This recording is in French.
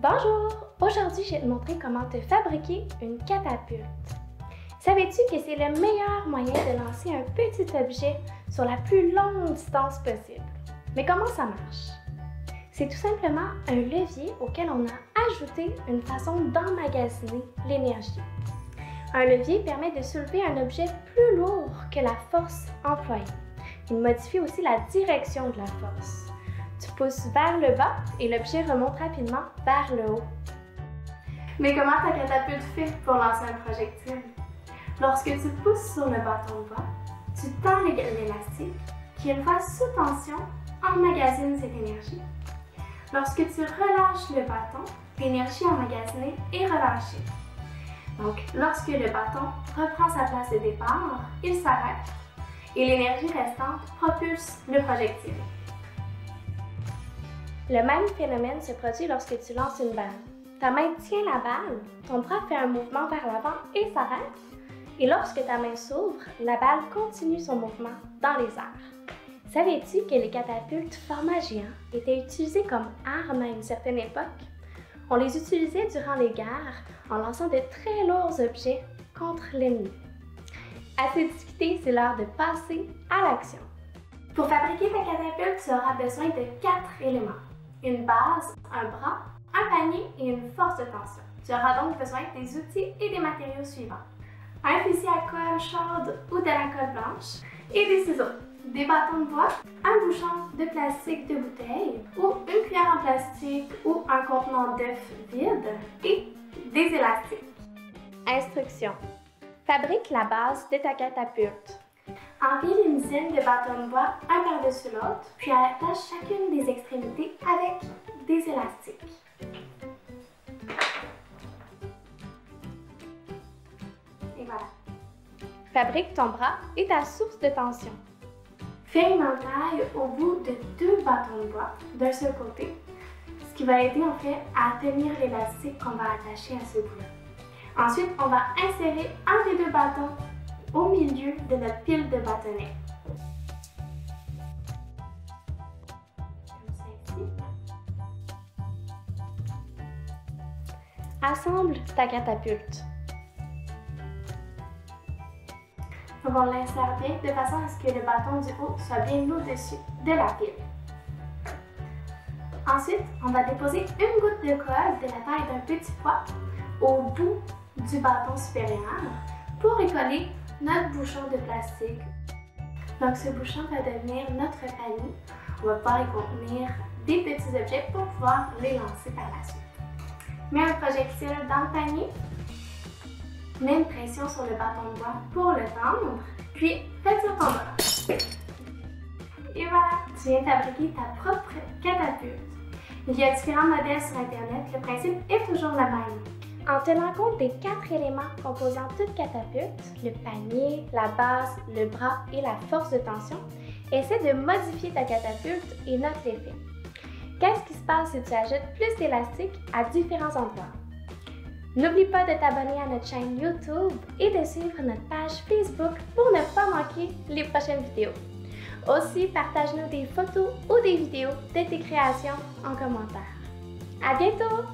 Bonjour! Aujourd'hui, je vais te montrer comment te fabriquer une catapulte. Savais-tu que c'est le meilleur moyen de lancer un petit objet sur la plus longue distance possible? Mais comment ça marche? C'est tout simplement un levier auquel on a ajouté une façon d'emmagasiner l'énergie. Un levier permet de soulever un objet plus lourd que la force employée. Il modifie aussi la direction de la force. Tu pousses vers le bas et l'objet remonte rapidement vers le haut. Mais comment ta catapulte fait pour lancer un projectile? Lorsque tu pousses sur le bâton de bois, tu tends l'élastique qui, une fois sous tension, emmagasine cette énergie. Lorsque tu relâches le bâton, l'énergie emmagasinée est relâchée. Donc, lorsque le bâton reprend sa place de départ, il s'arrête et l'énergie restante propulse le projectile. Le même phénomène se produit lorsque tu lances une balle. Ta main tient la balle, ton bras fait un mouvement vers l'avant et s'arrête. Et lorsque ta main s'ouvre, la balle continue son mouvement dans les airs. Savais-tu que les catapultes format géant étaient utilisées comme armes à une certaine époque? On les utilisait durant les guerres en lançant de très lourds objets contre l'ennemi. Assez discuté, c'est l'heure de passer à l'action. Pour fabriquer ta catapulte, tu auras besoin de 4 éléments. Une base, un bras, un panier et une force de tension. Tu auras donc besoin des outils et des matériaux suivants. Un fusil à colle chaude ou de la colle blanche et des ciseaux, des bâtons de bois, un bouchon de plastique de bouteille ou une cuillère en plastique ou un contenant d'œuf vide et des élastiques. Instructions. Fabrique la base de ta catapulte. Empile une dizaine de bâtons de bois un par-dessus l'autre, puis attache chacune des extrémités avec des élastiques. Et voilà. Fabrique ton bras et ta source de tension. Fais une entaille au bout de 2 bâtons de bois d'un seul côté, ce qui va aider en fait à tenir l'élastique qu'on va attacher à ce bout-là. Ensuite, on va insérer un des 2 bâtons au milieu de notre pile de bâtonnets. Comme ça ici. Assemble ta catapulte. On va l'insérer de façon à ce que le bâton du haut soit bien au-dessus de la pile. Ensuite, on va déposer une goutte de colle de la taille d'un petit pois au bout du bâton supérieur pour y coller notre bouchon de plastique. Donc ce bouchon va devenir notre panier. On va pouvoir y contenir des petits objets pour pouvoir les lancer par la suite. Mets un projectile dans le panier. Mets une pression sur le bâton de bois pour le tendre, puis fais sur ton bras. Et voilà, tu viens de fabriquer ta propre catapulte. Il y a différents modèles sur Internet, le principe est toujours le même. En tenant compte des 4 éléments composant toute catapulte, le panier, la base, le bras et la force de tension, essaie de modifier ta catapulte et note l'effet. Qu'est-ce qui se passe si tu ajoutes plus d'élastique à différents endroits? N'oublie pas de t'abonner à notre chaîne YouTube et de suivre notre page Facebook pour ne pas manquer les prochaines vidéos. Aussi, partage-nous des photos ou des vidéos de tes créations en commentaire. À bientôt!